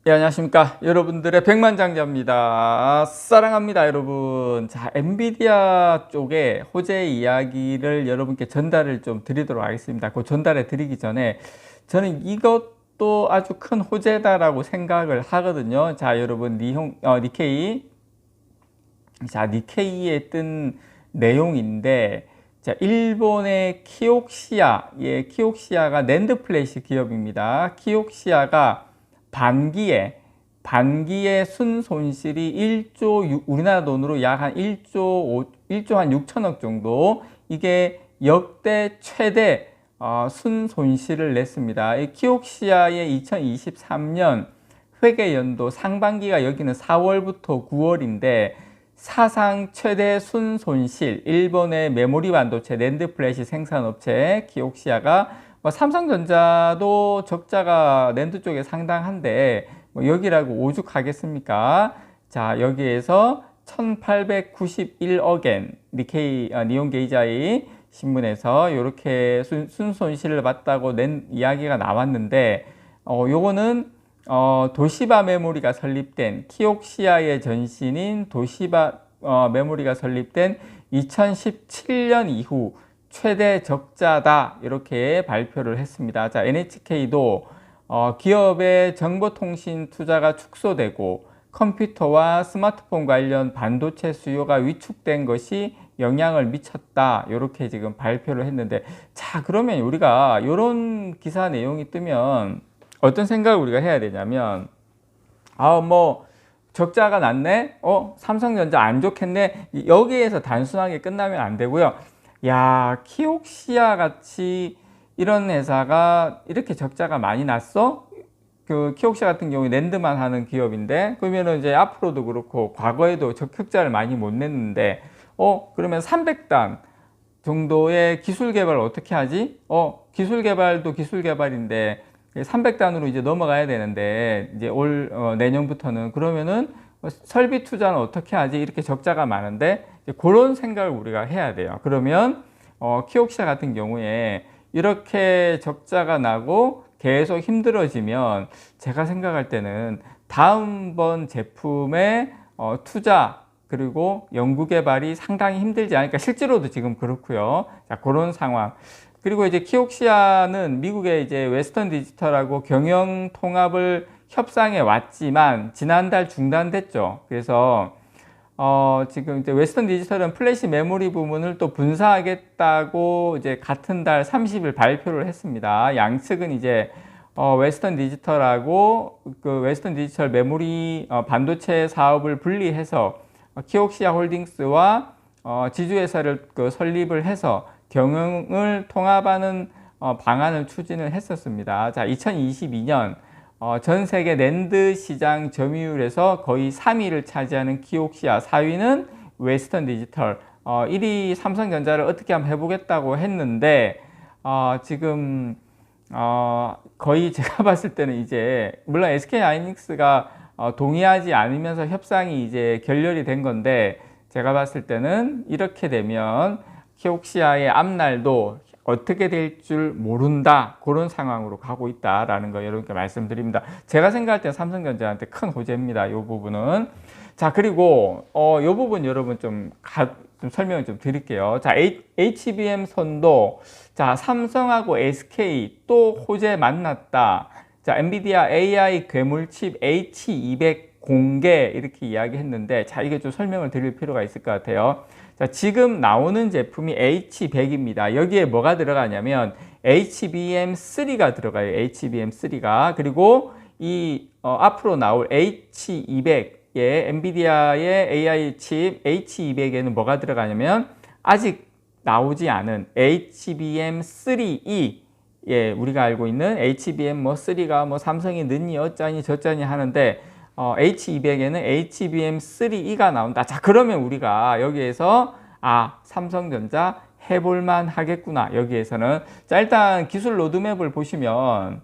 예, 안녕하십니까. 여러분들의 백만장자입니다. 사랑합니다, 여러분. 자, 엔비디아 쪽에 호재 이야기를 여러분께 전달을 좀 드리도록 하겠습니다. 그 전달해 드리기 전에 저는 이것도 아주 큰 호재다라고 생각을 하거든요. 자, 여러분, 니케이. 자, 니케이에 뜬 내용인데, 자, 일본의 키옥시아, 예, 키옥시아가 낸드 플래시 기업입니다. 키옥시아가 반기에 순손실이 1조, 우리나라 돈으로 약 한 1조 한 6천억 정도, 이게 역대 최대 순손실을 냈습니다. 이 키옥시아의 2023년 회계연도 상반기가 여기는 4월부터 9월인데 사상 최대 순손실, 일본의 메모리 반도체 낸드 플래시 생산업체 키옥시아가 삼성전자도 적자가 낸드 쪽에 상당한데 여기라고 오죽하겠습니까? 자, 여기에서 1891억엔 니온 게이자이 신문에서 이렇게 순손실을 봤다고 낸 이야기가 나왔는데 요거는 도시바 메모리가 설립된 키옥시아의 전신인 도시바 메모리가 설립된 2017년 이후 최대 적자다, 이렇게 발표를 했습니다. 자, NHK도 기업의 정보통신 투자가 축소되고 컴퓨터와 스마트폰 관련 반도체 수요가 위축된 것이 영향을 미쳤다, 이렇게 지금 발표를 했는데, 자, 그러면 우리가 이런 기사 내용이 뜨면 어떤 생각을 우리가 해야 되냐면, 적자가 났네? 삼성전자 안 좋겠네? 여기에서 단순하게 끝나면 안 되고요. 야, 키옥시아 같이 이런 회사가 이렇게 적자가 많이 났어? 그 키옥시아 같은 경우에 낸드만 하는 기업인데, 그러면은 이제 앞으로도 그렇고 과거에도 흑자를 많이 못 냈는데, 그러면 300단 정도의 기술 개발 어떻게 하지? 기술 개발도 기술 개발인데 300단으로 이제 넘어가야 되는데, 이제 내년부터는, 그러면은 설비 투자는 어떻게 하지? 이렇게 적자가 많은데 그런 생각을 우리가 해야 돼요. 그러면 키옥시아 같은 경우에 이렇게 적자가 나고 계속 힘들어지면 제가 생각할 때는 다음번 제품의 투자 그리고 연구개발이 상당히 힘들지 않을까. 실제로도 지금 그렇고요. 자, 그런 상황. 그리고 이제 키옥시아는 미국의 이제 웨스턴 디지털하고 경영 통합을 협상해 왔지만 지난달 중단됐죠. 그래서 지금 이제 웨스턴 디지털은 플래시 메모리 부문을 또 분사하겠다고 이제 같은 달 30일 발표를 했습니다. 양측은 이제 웨스턴 디지털하고 그 웨스턴 디지털 메모리 반도체 사업을 분리해서 키옥시아 홀딩스와 지주회사를 설립을 해서 경영을 통합하는 방안을 추진을 했었습니다. 자, 2022년 전 세계 낸드 시장 점유율에서 거의 3위를 차지하는 키옥시아, 4위는 웨스턴 디지털, 1위 삼성전자를 어떻게 한번 해보겠다고 했는데 지금 거의 제가 봤을 때는 이제 물론 SK 하이닉스가 동의하지 않으면서 협상이 이제 결렬이 된 건데, 제가 봤을 때는 이렇게 되면 키옥시아의 앞날도 어떻게 될 줄 모른다, 그런 상황으로 가고 있다라는 거 여러분께 말씀드립니다. 제가 생각할 때 삼성전자한테 큰 호재입니다, 이 부분은. 자, 그리고 이 부분 여러분 좀 설명을 좀 드릴게요. 자, HBM 선도, 자, 삼성하고 SK 또 호재 만났다. 자, 엔비디아 AI 괴물칩 H200 공개, 이렇게 이야기했는데, 자, 이게 좀 설명을 드릴 필요가 있을 것 같아요. 자, 지금 나오는 제품이 H100입니다. 여기에 뭐가 들어가냐면 HBM3가 들어가요. HBM3가. 그리고 이 앞으로 나올 H200의 엔비디아의 AI 칩 H200에는 뭐가 들어가냐면 아직 나오지 않은 HBM3E, 예, 우리가 알고 있는 HBM3가 삼성이 늦니 어쩌니 저쩌니 하는데 H200에는 HBM3E가 나온다. 자, 그러면 우리가 여기에서 삼성전자 해볼만 하겠구나, 여기에서는. 자, 일단 기술 로드맵을 보시면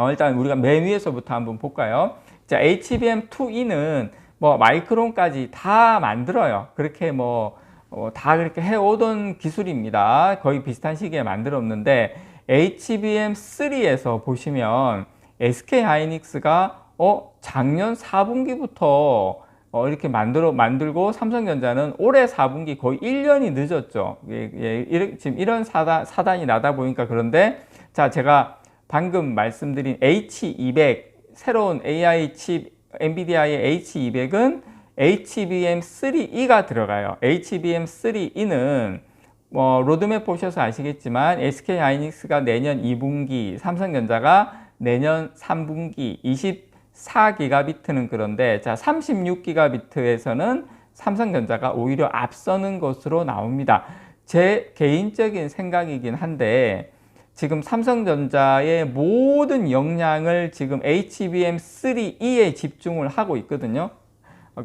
일단 우리가 맨 위에서부터 한번 볼까요? 자, HBM2E는 마이크론까지 다 만들어요. 그렇게 다 그렇게 해오던 기술입니다. 거의 비슷한 시기에 만들었는데 HBM3에서 보시면 SK 하이닉스가 작년 4분기부터 이렇게 만들고 삼성전자는 올해 4분기 거의 1년이 늦었죠. 지금 이런 사단이 나다 보니까 그런데 자, 제가 방금 말씀드린 H200 새로운 AI 칩 엔비디아의 H200은 HBM3E가 들어가요. HBM3E는 로드맵 보셔서 아시겠지만 SK하이닉스가 내년 2분기, 삼성전자가 내년 3분기 24기가비트는 그런데 자 36기가비트에서는 삼성전자가 오히려 앞서는 것으로 나옵니다. 제 개인적인 생각이긴 한데 지금 삼성전자의 모든 역량을 지금 HBM3E에 집중을 하고 있거든요.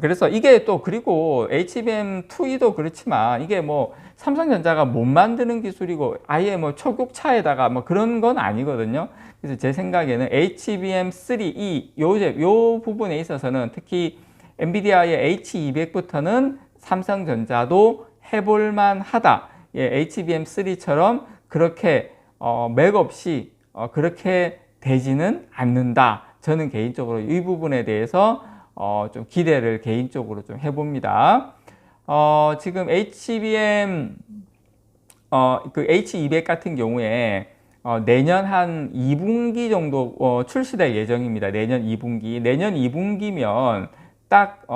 그래서 이게 또 그리고 HBM2E도 그렇지만 이게 뭐 삼성전자가 못 만드는 기술이고 아예 뭐 초격차에다가 뭐 그런 건 아니거든요. 그래서 제 생각에는 HBM3E 요 부분에 있어서는 특히 엔비디아의 H200부터는 삼성전자도 해볼만 하다. 예, HBM3처럼 그렇게 맥없이 그렇게 되지는 않는다. 저는 개인적으로 이 부분에 대해서 좀 기대를 개인적으로 좀 해봅니다. 지금 그 H200 같은 경우에 내년 한 2분기 정도 출시될 예정입니다. 내년 2분기. 내년 2분기면 딱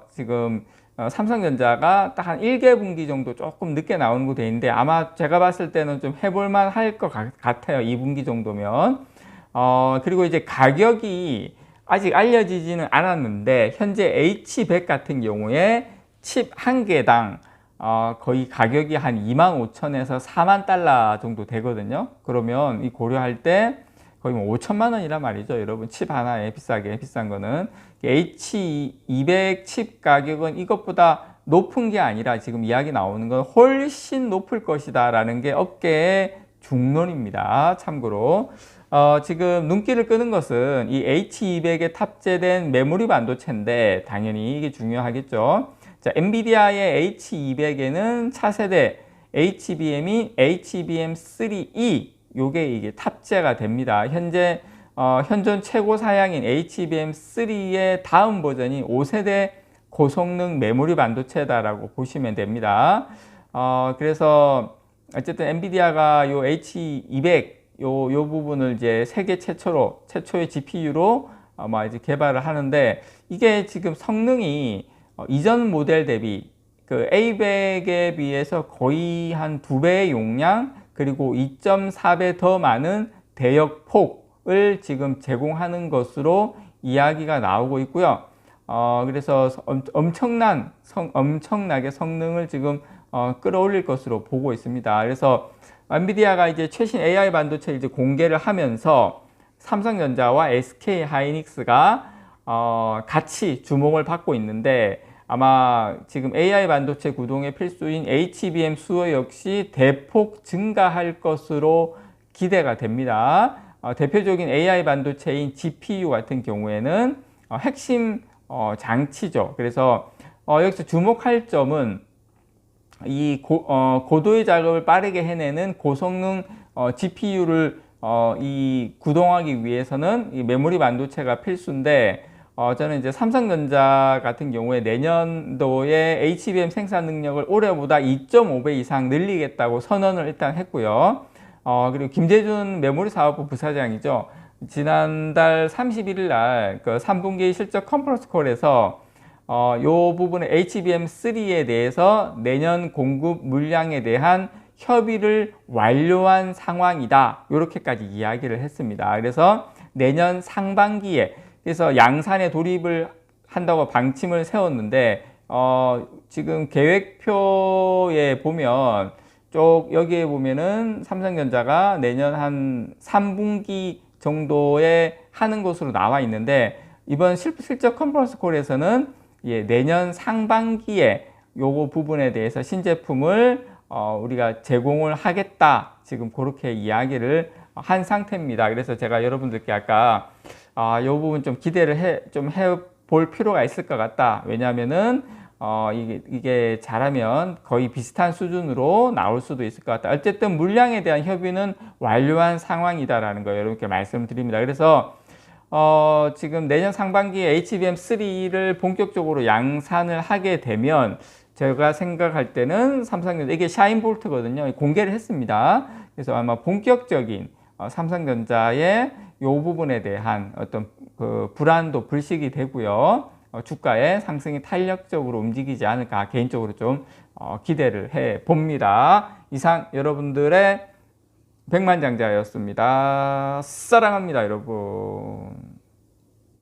지금 삼성전자가 딱 한 1개분기 정도 조금 늦게 나오는 거 돼 있는데 아마 제가 봤을 때는 좀 해볼만 할 것 같아요. 2분기 정도면. 그리고 이제 가격이 아직 알려지지는 않았는데 현재 H100 같은 경우에 칩 한 개당 거의 가격이 한 25,000에서 4만 달러 정도 되거든요. 그러면 이 고려할 때 거의 뭐 5천만 원이란 말이죠. 여러분 칩 하나에 비싼 거는 H200 칩 가격은 이것보다 높은 게 아니라 지금 이야기 나오는 건 훨씬 높을 것이다 라는 게 업계의 중론입니다. 참고로 지금 눈길을 끄는 것은 이 H200에 탑재된 메모리 반도체인데 당연히 이게 중요하겠죠. 자, 엔비디아의 H200에는 차세대 HBM이 HBM3E 요게 이게 탑재가 됩니다. 현재 현존 최고 사양인 HBM3의 다음 버전이 5세대 고성능 메모리 반도체다라고 보시면 됩니다. 그래서 어쨌든 엔비디아가 요 H200 요 부분을 이제 세계 최초의 GPU로 이제 개발을 하는데 이게 지금 성능이 이전 모델 대비 그 A100에 비해서 거의 한 2배의 용량 그리고 2.4배 더 많은 대역폭을 지금 제공하는 것으로 이야기가 나오고 있고요. 그래서 엄청나게 성능을 지금 끌어올릴 것으로 보고 있습니다. 그래서 엔비디아가 이제 최신 AI 반도체를 이제 공개를 하면서 삼성전자와 SK하이닉스가 같이 주목을 받고 있는데 아마 지금 AI 반도체 구동의 필수인 HBM 수요 역시 대폭 증가할 것으로 기대가 됩니다. 대표적인 AI 반도체인 GPU 같은 경우에는 핵심 장치죠. 그래서 여기서 주목할 점은 이 고도의 작업을 빠르게 해내는 고성능 GPU를 구동하기 위해서는 이 메모리 반도체가 필수인데 저는 이제 삼성전자 같은 경우에 내년도에 HBM 생산 능력을 올해보다 2.5배 이상 늘리겠다고 선언을 일단 했고요. 그리고 김재준 메모리 사업부 부사장이죠. 지난달 31일 날 그 3분기 실적 컨퍼런스 콜에서 요 부분의 HBM3에 대해서 내년 공급 물량에 대한 협의를 완료한 상황이다. 이렇게까지 이야기를 했습니다. 그래서 내년 상반기에 그래서 양산에 돌입을 한다고 방침을 세웠는데 지금 계획표에 보면 여기에 보면은 삼성전자가 내년 한 3분기 정도에 하는 것으로 나와 있는데 이번 실적 컨퍼런스 콜에서는 내년 상반기에 요거 부분에 대해서 신제품을 우리가 제공을 하겠다. 지금 그렇게 이야기를 한 상태입니다. 그래서 제가 여러분들께 아까 요 부분 좀 기대를 해볼 필요가 있을 것 같다. 왜냐하면은 이게 잘하면 거의 비슷한 수준으로 나올 수도 있을 것 같다. 어쨌든 물량에 대한 협의는 완료한 상황이다라는 거 여러분께 말씀드립니다. 그래서 지금 내년 상반기에 HBM3를 본격적으로 양산을 하게 되면 제가 생각할 때는 삼성전자, 이게 샤인볼트거든요. 공개를 했습니다. 그래서 아마 본격적인 삼성전자의 이 부분에 대한 어떤 그 불안도 불식이 되고요. 주가의 상승이 탄력적으로 움직이지 않을까 개인적으로 좀 기대를 해 봅니다. 이상 여러분들의 백만장자였습니다. 사랑합니다, 여러분.